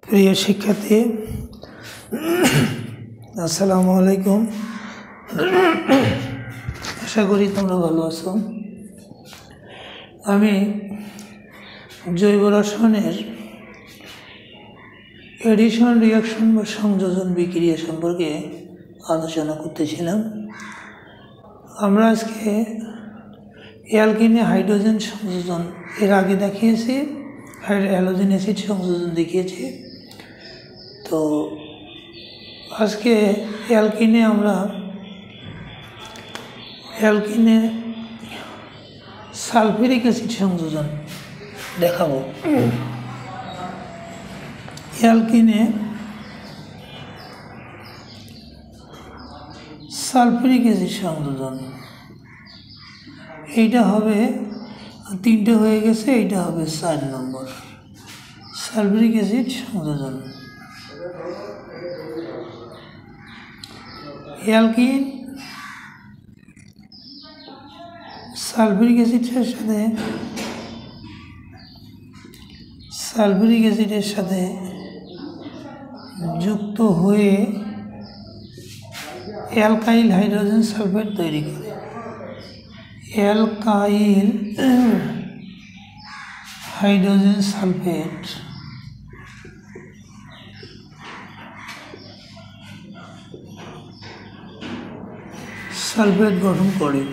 প্রিয় শিক্ষার্থী, আসসালামু আলাইকুম। আশা করি তোমরা ভালো আছো। আমি জৈব রসায়নের এডিশন, রিয়াকশন বা সংযোজন বিক্রিয়া সম্পর্কে আলোচনা করতেছিলাম। আমরা আজকে অ্যালকিনে হাইড্রোজেন সংযোজন এর আগে দেখিয়েছি, হ্যালোজেন অ্যাসিড সংযোজন দেখিয়েছি। তো আজকে অ্যালকিনে সালফিউরিক অ্যাসিড সংযোজন দেখাবো। অ্যালকিনে সালফিউরিক অ্যাসিড সংযোজন, এইটা হবে 3টে হয়ে গেছে, এইটা হবে 4 নম্বর সালফিউরিক অ্যাসিড সংযোজন। অ্যালকিন সালফিউরিক অ্যাসিডের সাথে যুক্ত হয়ে অ্যালকাইল হাইড্রোজেন সালফেট তৈরি করে। অ্যালকাইল হাইড্রোজেন সালফেট গঠন করে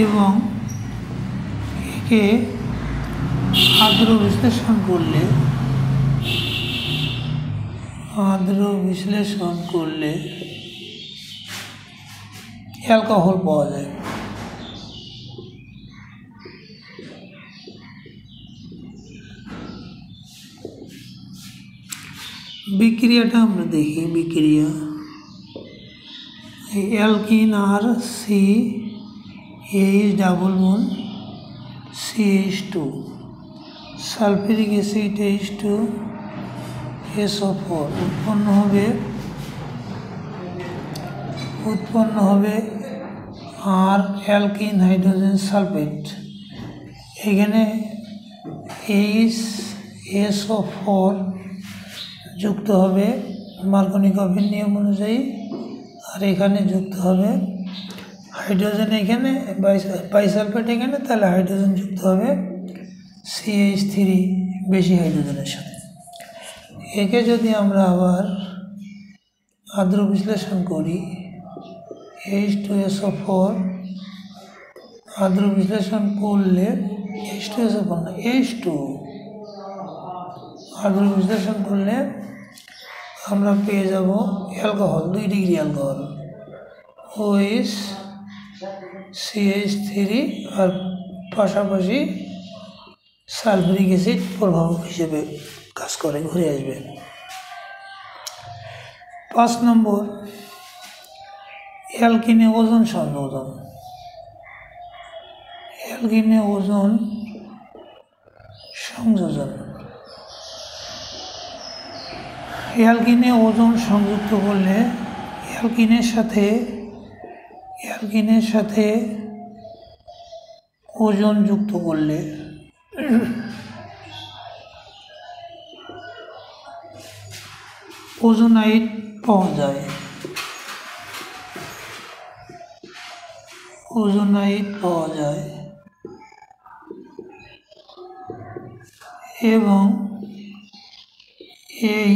এবং একে আর্দ্র বিশ্লেষণ করলে অ্যালকোহল পাওয়া যায়। বিক্রিয়াটা আমরা দেখি। বিক্রিয়া অ্যালকিন আর CH double bond CH2, sulphuric acid H2SO4 উৎপন্ন হবে আর অ্যালকিন হাইড্রোজেন সালফেট। এখানে HSO4 যুক্ত হবে মার্কনি-কফের নিয়ম অনুযায়ী, আর এখানে যুক্ত হবে হাইড্রোজেন, এখানে বাইসালফেট এখানে, তাহলে হাইড্রোজেন যুক্ত হবে CH3 বেশি হাইড্রোজেনের সাথে। একে যদি আমরা আবার আর্দ্র বিশ্লেষণ করি, H2SO4 আর্দ্র বিশ্লেষণ করলে H2SO4 না, H2 আর্দ্র বিশ্লেষণ করলে আমরা পেয়ে যাব alcohol, 2 degree alcohol OH CH3, আর পাশাপাশি সালফিউরিক অ্যাসিড প্রভাবক হিসেবে কাজ করে, ঘুরে আসবে। 5 নম্বর অ্যালকিনে ওজোন সংযোজন। অ্যালকিনে ওজোন সংযোজন, অ্যালকিনে ওজোন সংযুক্ত করলে অ্যালকিনের সাথে ওজোন যুক্ত করলে ওজোনাইট পাওয়া যায়। এবং এই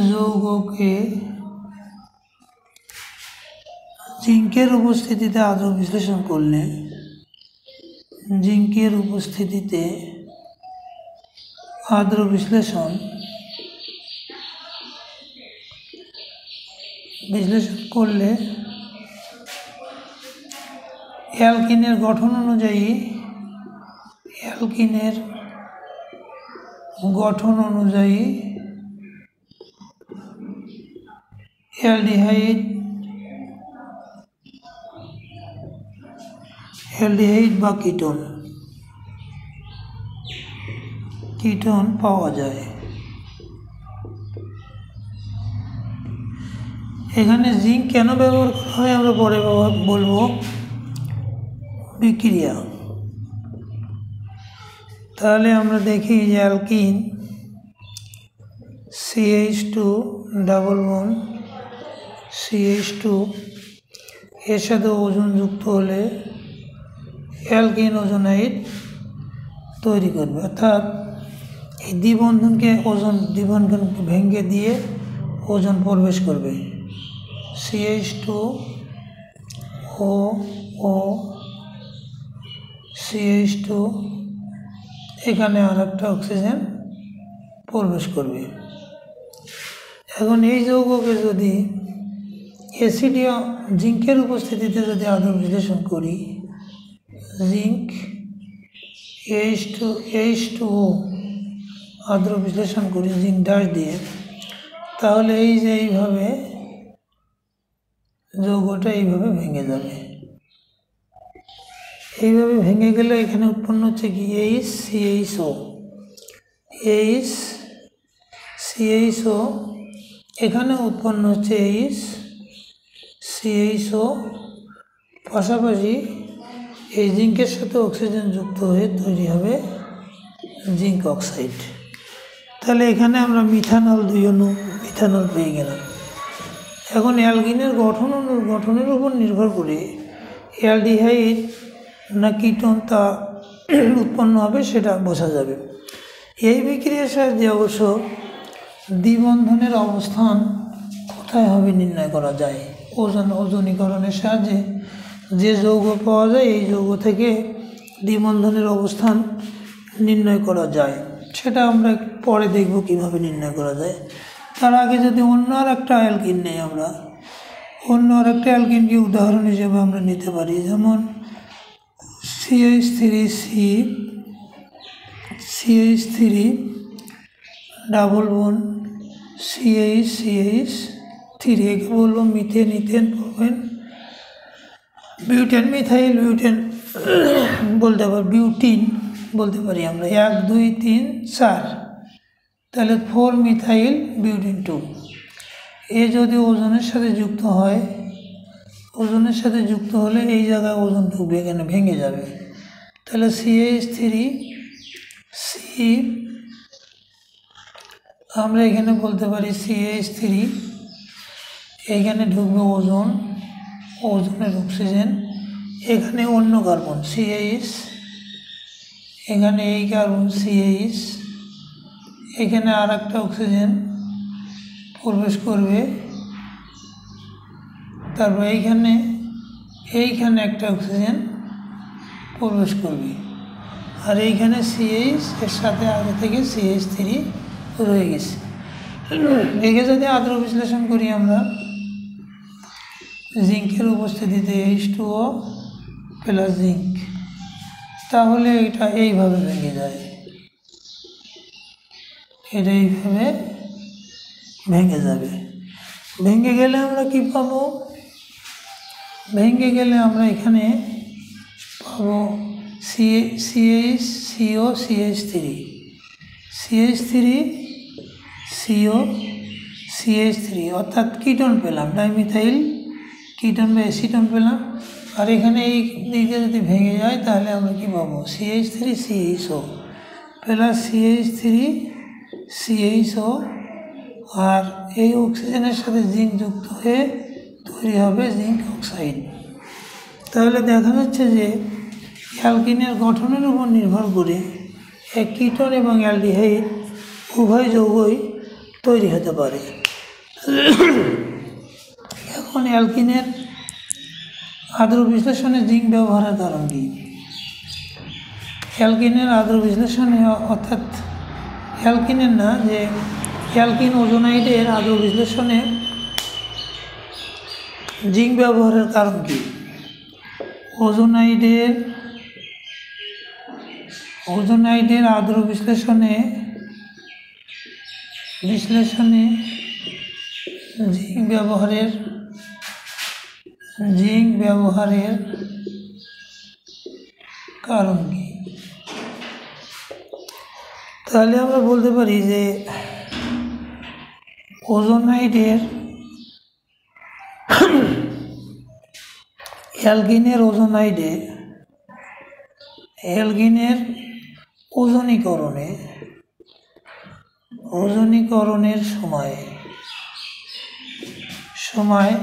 যৌগকে জিঙ্কের উপস্থিতিতে আর্দ্র বিশ্লেষণ করলে অ্যালকিনের গঠন অনুযায়ী অ্যালডিহাইড বা কিটোন পাওয়া যায়। এখানে জিঙ্ক কেন ব্যবহার করা হয় আমরা পরে বলবো। বিক্রিয়া তাহলে আমরা দেখি যে alkyne CH2 double bond CH2 এর সাথে ওজন যুক্ত হলে অ্যালকিন ওজোনাইড তৈরি করবে, অর্থাৎ এই দ্বিবন্ধনকে ভেঙে দিয়ে ওজন প্রবেশ করবে। CH2 O CH2 এখানে আর একটা অক্সিজেন প্রবেশ করবে। এখন এই যৌগকে যদি অ্যাসিডীয় জিঙ্কের উপস্থিতিতে যদি আদর্শ বিশ্লেষণ করি, জিঙ্ক H2O আদর্শ বিশ্লেষণ করি জিঙ্ক ডাশ দিয়ে, তাহলে এই যে এইভাবে যৌগটা এইভাবে ভেঙে যাবে। এইভাবে ভেঙে গেলে এখানে উৎপন্ন হচ্ছে কি HCHO, এখানে উৎপন্ন হচ্ছে HCHO, পাশাপাশি এই জিঙ্কের সাথে অক্সিজেন যুক্ত হয়ে তৈরি হবে জিঙ্ক অক্সাইড। তাহলে এখানে আমরা মিথানল 2 অণু মিথানল পেয়ে গেলাম। এখন অ্যালকিনের গঠনের উপর নির্ভর করে অ্যালডিহাইড না কিটোন তা উৎপন্ন হবে সেটা বোঝা যাবে। এই বিক্রিয়ার সাহায্যে অবশ্য দ্বিবন্ধনের অবস্থান কোথায় হবে নির্ণয় করা যায়। ওজনীকরণের সাহায্যে যে যৌগ পাওয়া যায় এই যৌগ থেকে দ্বিবন্ধনের অবস্থান নির্ণয় করা যায়, সেটা আমরা পরে দেখব কিভাবে নির্ণয় করা যায়। তার আগে যদি অন্য আর একটা অ্যালকিন নেই, আমরা অন্য আর একটা অ্যালকিনকে উদাহরণ হিসেবে আমরা নিতে পারি, যেমন CH3 ডাবল বন্ড CH3, একে বলবো ethane propane butane methyl butane বলতে পারি, বিউটিন বলতে পারি আমরা, 1 2 3 4, তাহলে 4 মিথাইল বিউটিন 2। এ যদি ওজনের সাথে যুক্ত হয়, ওজনের সাথে যুক্ত হলে এই জায়গায় ওজন ঢুকবে, এখানে ভেঙে যাবে। তাহলে CH3C, আমরা এখানে বলতে পারি CH3, এখানে ঢুকবে ওজনের অক্সিজেন, এখানে অন্য কার্বন CH, এখানে এই কার্বন CH, এখানে আর একটা অক্সিজেন প্রবেশ করবে, তারপর এইখানে একটা অক্সিজেন প্রবেশ করবে, আর এইখানে CH এর সাথে আগে থেকে CH3 রয়ে গেছে। একে যদি আদর্শ বিশ্লেষণ করি আমরা, জিঙ্কের উপস্থিতিতে H2O প্লাস জিঙ্ক, তাহলে এটা এইভাবে ভেঙে যায়, এটা এইভাবে ভেঙে যাবে। ভেঙে গেলে আমরা কি পাবো? ভেঙে গেলে আমরা এখানে পাবো CH3 অর্থাৎ কিটোন পেলাম, ডাইমিথাইল কিটোন বা অ্যাসিটোন পেলাম। আর এখানে এই দিকে যদি ভেঙে যায় তাহলে আমরা কি পাবো? CH3CHO প্লাস CH3CHO, আর এই অক্সিজেনের সাথে জিঙ্ক যুক্ত হয়ে তৈরি হবে জিঙ্ক অক্সাইড। তাহলে দেখা যাচ্ছে যে অ্যালকিনের গঠনের উপর নির্ভর করে এক কিটোন এবং অ্যালডিহাইড উভয় যৌগই তৈরি হতে পারে। এখন অ্যালকিনের আদর্শ বিশ্লেষণে জিঙ্ক ব্যবহারের কারণ কি? অ্যালকিনের আদর্শ বিশ্লেষণে, অর্থাৎ অ্যালকিনের না, যে অ্যালকিন ওজোনাইডের আদর্শ বিশ্লেষণে জিঙ্ক ব্যবহারের কারণ কি? ওজোনাইডের আদর্শ বিশ্লেষণে জিঙ্ক ব্যবহারের কারণ কি? তাহলে আমরা বলতে পারি যে অ্যালকিনের ওজনীকরণের সময়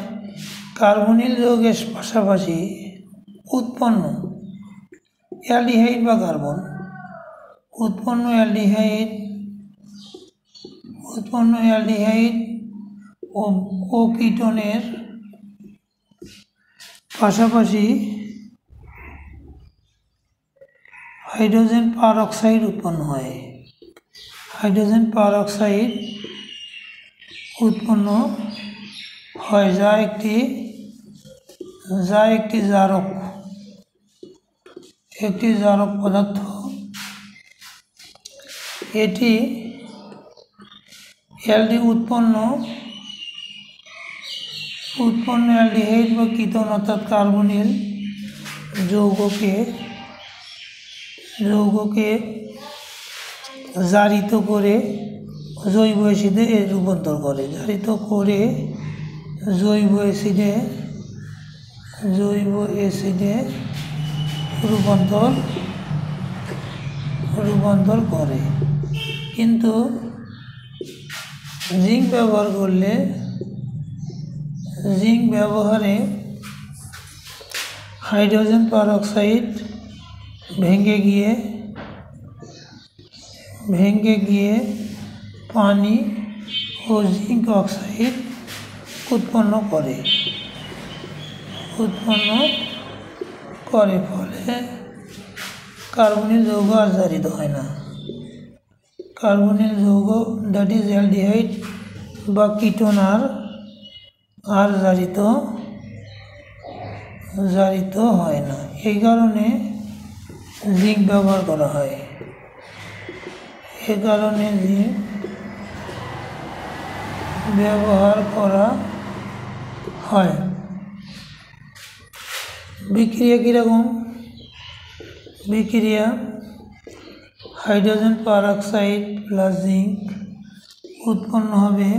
কার্বনিল যৌগের পাশাপাশি উৎপন্ন অ্যালডিহাইড বা কার্বন উৎপন্ন অ্যালডিহাইড ও কিটোনের পাশাপাশি হাইড্রোজেন পারঅক্সাইড উৎপন্ন হয়। হাইড্রোজেন পারঅক্সাইড উৎপন্ন হয় যা একটি জারক পদার্থ। এটি উৎপন্ন অ্যালডিহাইড বা কিটোন অর্থাৎ কার্বনিল যৌগকে জারিত করে জৈব অ্যাসিডে রূপান্তর করে। জৈব অ্যাসিডে রূপান্তর করে। কিন্তু জিঙ্ক ব্যবহারে হাইড্রোজেন পারঅক্সাইড ভেঙে গিয়ে পানি ও জিঙ্ক অক্সাইড উৎপন্ন করে ফলে কার্বনিল যৌগ আর জারিত হয় না। কার্বনিল যৌগ দ্যাট ইজ অ্যালডিহাইড বা কিটোন আর জারিত হয় না। এই কারণে জিঙ্ক ব্যবহার করা হয়। বিক্রিয়া কীরকম? বিক্রিয়া হাইড্রোজেন পারঅক্সাইড প্লাস জিঙ্ক উৎপন্ন হবে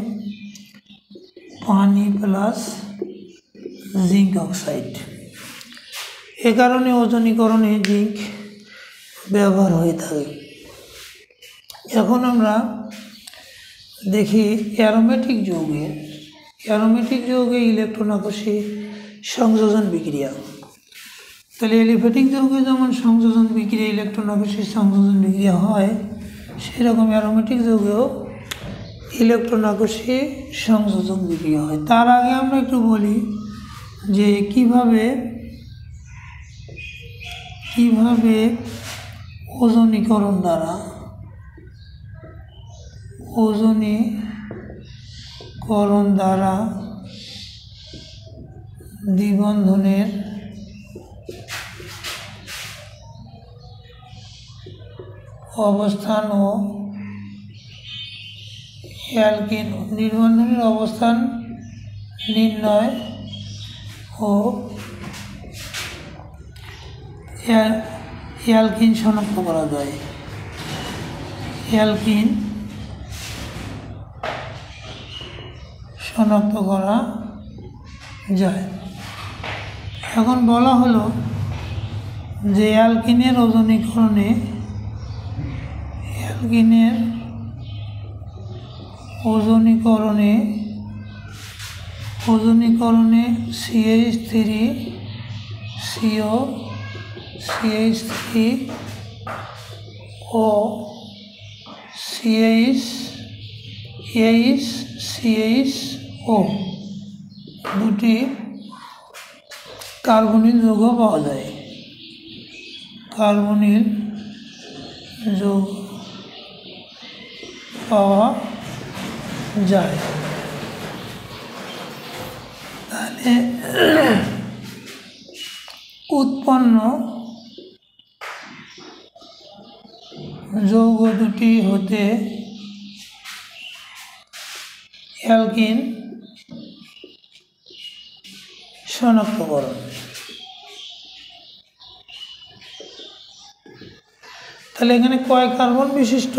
পানি প্লাস জিঙ্ক অক্সাইড। এ কারণে ওজনীকরণে জিঙ্ক ব্যবহার হয়ে থাকে। এখন আমরা দেখি অ্যারোমেটিক যৌগে ইলেকট্রন আকর্ষী সংযোজন বিক্রিয়া। তাহলে এলিফ্যাটিক যৌগে যেমন সংযোজন বিক্রিয়া ইলেকট্রন আকর্ষী সংযোজন বিক্রিয়া হয়, সেরকম অ্যারোমেটিক যৌগেও ইলেকট্রন আকর্ষী সংযোজন বিক্রিয়া হয়। তার আগে আমরা একটু বলি যে কিভাবে ওজনীকরণ দ্বারা দ্বিবন্ধনের অবস্থান ও অ্যালকিন নির্বন্ধনের অবস্থান নির্ণয় ও অ্যালকিন শনাক্ত করা যায়। এখন বলা হলো যে অ্যালকিনের ওজনীকরণে CH3 ও CHO দুটি কার্বনিল যৌগ পাওয়া যায়। তাহলে উৎপন্ন যৌগ দুটি হতে অ্যালকিন শনাক্তকরণ। তাহলে এখানে কয় কার্বন বিশিষ্ট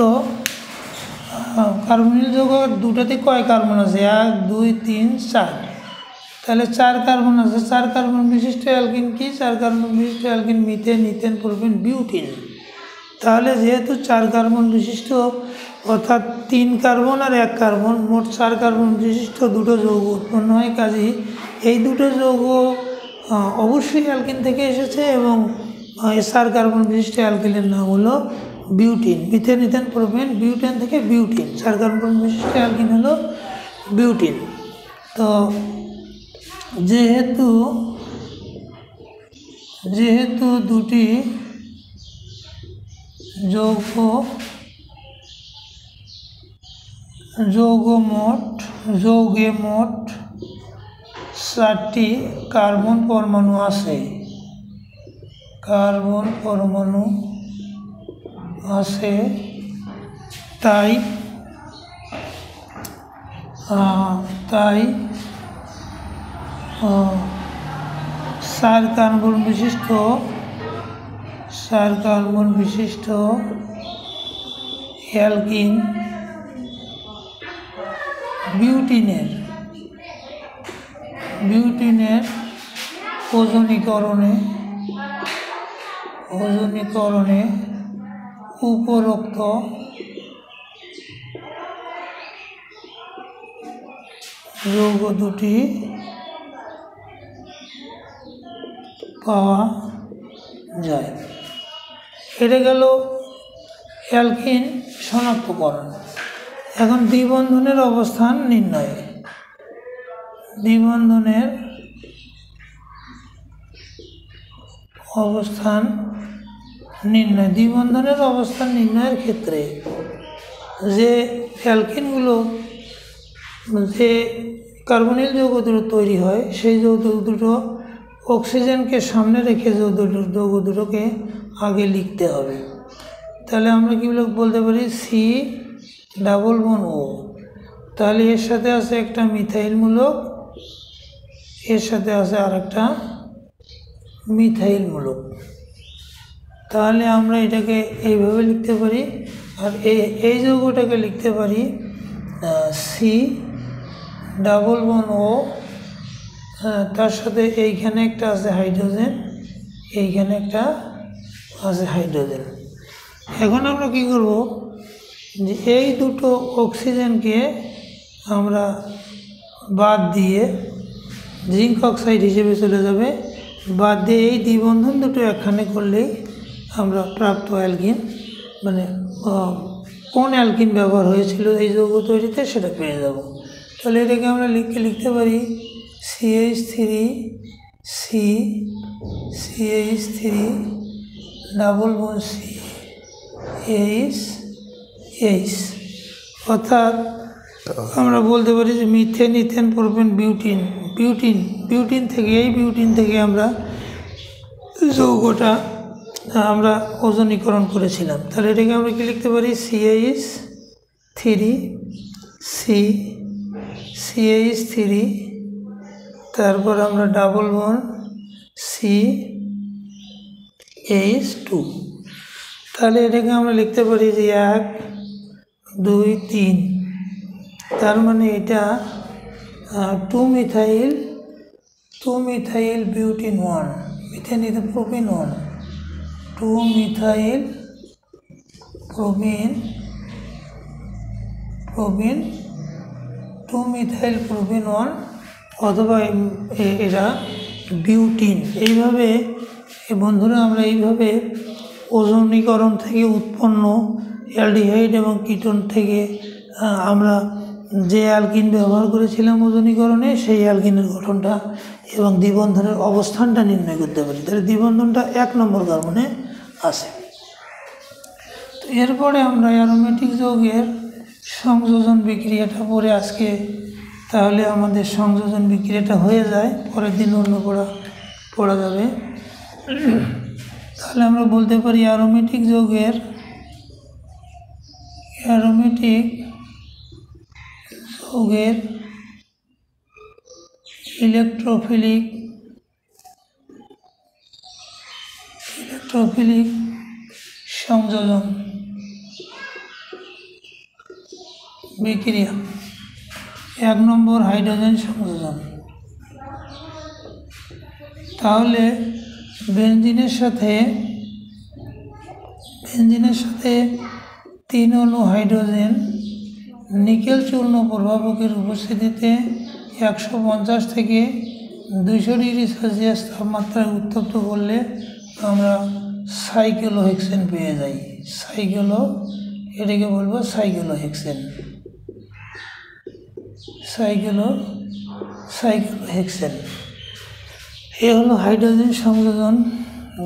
কার্বনিল যৌগ দুটাতে কয় কার্বন আছে? 1 2 3 4। তাহলে 4 কার্বন আছে। 4 কার্বন বিশিষ্ট অ্যালকিন কি? 4 কার্বন বিশিষ্ট alkene methane, ethane, propane, butene. তাহলে যেহেতু 4 কার্বন বিশিষ্ট অর্থাৎ 3 কার্বন আর 1 কার্বন মোট 4 কার্বন বিশিষ্ট দুটো যৌগ উৎপন্ন হয়, কাজেই এই দুটো যৌগ অবশ্যই অ্যালকিন থেকে এসেছে এবং 4 কার্বন বিশিষ্ট অ্যালকিনের নাম হলো butene. Methane, ethane, propane, butane থেকে বিউটিন, 4 কার্বন বিশিষ্ট অ্যালকিন হলো বিউটিন। তো যেহেতু দুটি যৌগে মোট 4টি কার্বন পরমাণু আছে, তাই 4 কার্বন বিশিষ্ট অ্যালকিন বিউটিনের ওজনীকরণে উপরোক্ত যৌগ দুটি পাওয়া যায়। এটা গেল অ্যালকিন শনাক্তকরণ। এখন দ্বিবন্ধনের অবস্থান নির্ণয়। দ্বিবন্ধনের অবস্থান নির্ণয়ের ক্ষেত্রে যে অ্যালকিনগুলো যে কার্বনিল যৌগ দুটো তৈরি হয়, সেই যৌগ দুটো অক্সিজেনকে সামনে রেখে যৌগ দুটোকে আগে লিখতে হবে। তাহলে আমরা কি বলতে পারি C≡O। তাহলে এর সাথে আছে একটা মিথাইল মূলক, এর সাথে আছে আর একটা মিথাইল মূলক। তাহলে আমরা এটাকে এইভাবে লিখতে পারি, আর এই যৌগটাকে লিখতে পারি C≡O। তার সাথে এইখানে একটা আছে হাইড্রোজেন, এইখানে একটা আছে হাইড্রোজেন। এখন আমরা কি করব, যে এই দুটো অক্সিজেনকে আমরা বাদ দিয়ে জিঙ্ক অক্সাইড হিসেবে চলে যাবে, বাদ দিয়ে এই দ্বিবন্ধন দুটো একখানে করলেই আমরা প্রাপ্ত অ্যালকিন, মানে কোন অ্যালকিন ব্যবহার হয়েছিল এই যৌগ তৈরিতে সেটা পেয়ে যাব। তাহলে এটাকে আমরা লিখতে পারি CH3CH3CH, অর্থাৎ আমরা বলতে পারি যে মিথেন, ইথেন, প্রোপেন, বিউটিন থেকে আমরা যৌগটা আমরা ওজনীকরণ করেছিলাম। তাহলে এটাকে আমরা কি লিখতে পারি CH3, তারপর আমরা ডাবল বন্ড CH2। তাহলে এটাকে আমরা লিখতে পারি যে 1 2 3। তার মানে এটা 2 methyl butene 1, methane, ethane, propene 1, 2 methyl propene 1, অথবা এরা বিউটিন। এইভাবে বন্ধুরা আমরা এইভাবে ওজনীকরণ থেকে উৎপন্ন অ্যালডিহাইড এবং কিটোন থেকে আমরা যে অ্যালকিন ব্যবহার করেছিলাম ওজনীকরণে, সেই অ্যালকিনের গঠনটা এবং দ্বিবন্ধনের অবস্থানটা নির্ণয় করতে পারি। তাহলে দ্বিবন্ধনটা 1 নম্বর কার্বনে আছে। তো এরপরে আমরা অ্যারোমেটিক যৌগের সংযোজন বিক্রিয়াটা পরে আজকে, তাহলে আমাদের সংযোজন বিক্রিয়াটা হয়ে যায়, পরের দিন অন্য পড়া যাবে। তাহলে আমরা বলতে পারি অ্যারোমেটিক যৌগের ইলেকট্রোফিলিক সংযোজন বিক্রিয়া। 1 নম্বর হাইড্রোজেন সংযোজন। তাহলে বেনজিনের সাথে বেনজিনের সাথে 3 অণু হাইড্রোজেন নিকেল চূর্ণ প্রভাবকের উপস্থিতিতে 150 থেকে 200 ডিগ্রি সেলসিয়াস তাপমাত্রায় উত্তপ্ত করলে আমরা সাইক্লোহেক্সেন পেয়ে যাই। এটাকে বলবো সাইক্লোহেক্সেন। সাইক্লোহেক্সেন এ হলো হাইড্রোজেন সংযোজন।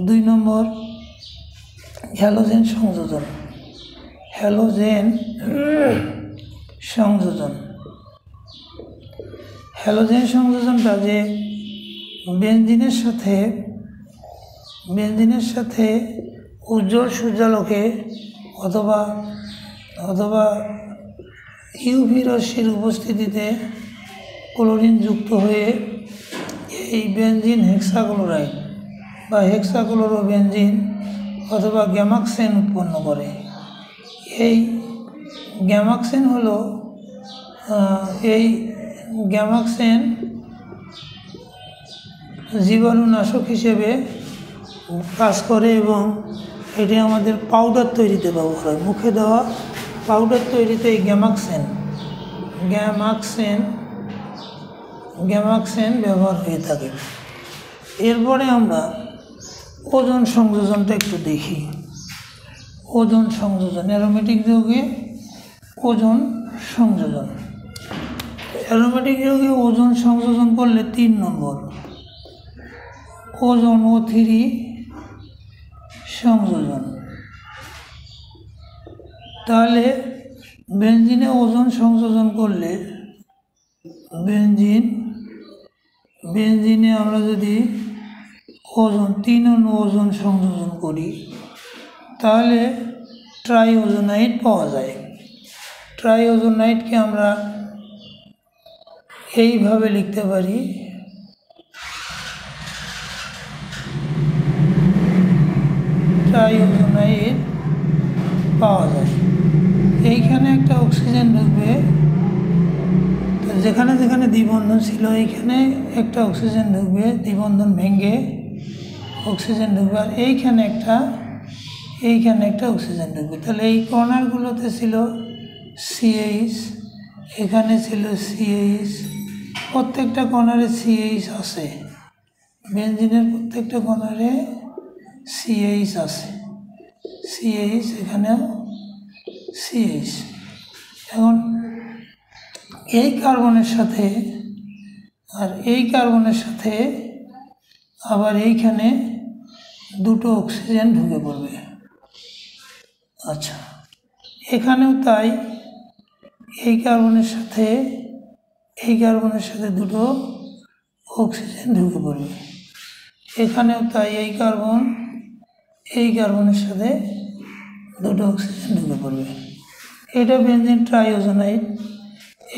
2 নম্বর হ্যালোজেন সংযোজন। হ্যালোজেন সংযোজনটা যে বেনজিনের সাথে উজ্জ্বল সূর্যালোকে অথবা ইউভি রশ্মির উপস্থিতিতে ক্লোরিন যুক্ত হয়ে এই বেনজিন হেক্সাক্লোরাইড বা হেক্সাক্লোরোবেনজিন অথবা গ্যামাক্সেন উৎপন্ন করে। এই গ্যামাক্সেন হলো জীবাণুনাশক হিসেবে কাজ করে এবং এটি আমাদের পাউডার তৈরিতে ব্যবহার হয়। মুখে দেওয়া পাউডার তৈরিতে এই গ্যামাক্সেন ব্যবহার হয়ে থাকে। এরপরে আমরা ওজোন সংযোজনটা একটু দেখি। ওজোন সংযোজন, অ্যারোমেটিক যৌগে ওজোন সংযোজন। অ্যারোমেটিক যৌগে ওজোন সংযোজন করলে 3 নম্বর ওজোন O3 সংযোজন। তাহলে বেনজিনে ওজোন সংযোজন করলে বেনজিনে আমরা যদি 3 অণু ওজোন সংযোজন করি তাহলে ট্রাইওজোনাইড পাওয়া যায়। ট্রাইওজোনাইডকে আমরা এইভাবে লিখতে পারি, ট্রাইওজোনাইড পাওয়া যায়। এইখানে একটা অক্সিজেন ঢুকবে, যেখানে যেখানে দ্বিবন্ধন ছিল এইখানে একটা অক্সিজেন ঢুকবে, দ্বিবন্ধন ভেঙে অক্সিজেন ঢুকবে, আর এইখানে একটা অক্সিজেন ঢুকবে। তাহলে এই কর্নারগুলোতে ছিল CH, এখানে ছিল CH, প্রত্যেকটা কর্নারে CH আছে। বেনজিনের প্রত্যেকটা কর্নারে CH আছে, এখানেও CH। এখন এই কার্বনের সাথে আর এই কার্বনের সাথে আবার এইখানে 2টো অক্সিজেন ঢুকে পড়বে। আচ্ছা, এখানেও তাই, এই কার্বনের সাথে 2টো অক্সিজেন ঢুকে পড়বে। এখানেও তাই, এই কার্বনের সাথে 2টো অক্সিজেন ঢুকে পড়বে। এটা বেনজিন ট্রাইওজোনাইড।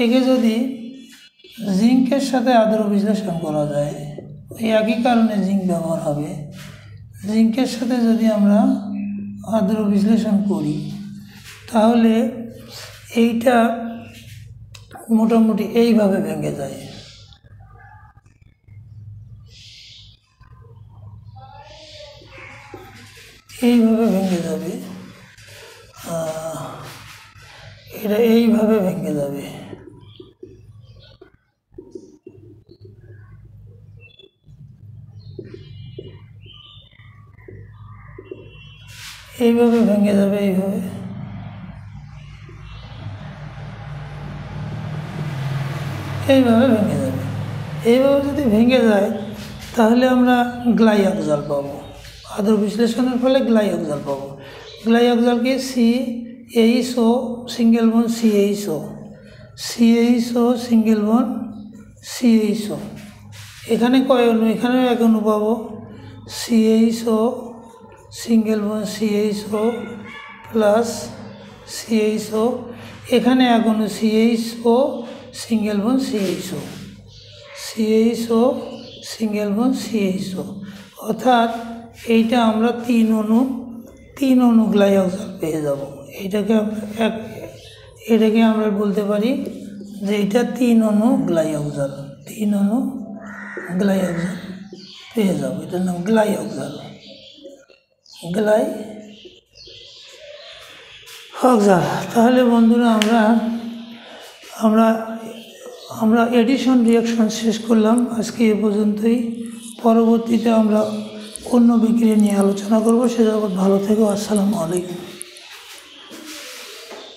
একে যদি জিঙ্কের সাথে আদ্র বিশ্লেষণ করা যায়, ওই একই কারণে জিঙ্ক ব্যবহার হবে। জিঙ্কের সাথে যদি আমরা আদ্র বিশ্লেষণ করি তাহলে এইটা মোটামুটি এইভাবে ভেঙে যায়। এইভাবে ভেঙে যাবে, এটা এইভাবে ভেঙে যাবে। এইভাবে ভেঙে যাবে, এইভাবে ভেঙে যাবে। এইভাবে যদি ভেঙে যায় তাহলে আমরা গ্লাইঅক্সাল পাবো। আদ্র বিশ্লেষণের ফলে গ্লাইঅক্সাল পাবো। গ্লাইঅক্সালকে CHO single bond CHO single bond CHO। এখানে কয় অণু? এখানেও 1 অণু পাবো, CHO single bond CHO plus CHO। এখানে 1 অণু CHO single bond CHO single bond CHO। অর্থাৎ এইটা আমরা 3 অণু গ্লাইঅক্সাল পেয়ে যাব। এটাকে আমরা বলতে পারি যে এটা 3 অণু গ্লাইঅক্সাল পেয়ে যাব। এটার নাম গ্লাইঅক্সাল। হোক স্যার। তাহলে বন্ধুরা আমরা আমরা এডিশন রিয়াকশন শেষ করলাম আজকে এ পর্যন্তই। পরবর্তীতে আমরা অন্য বিক্রিয়া নিয়ে আলোচনা করব। সে জগৎ ভালো থেকো। আসসালামু আলাইকুম।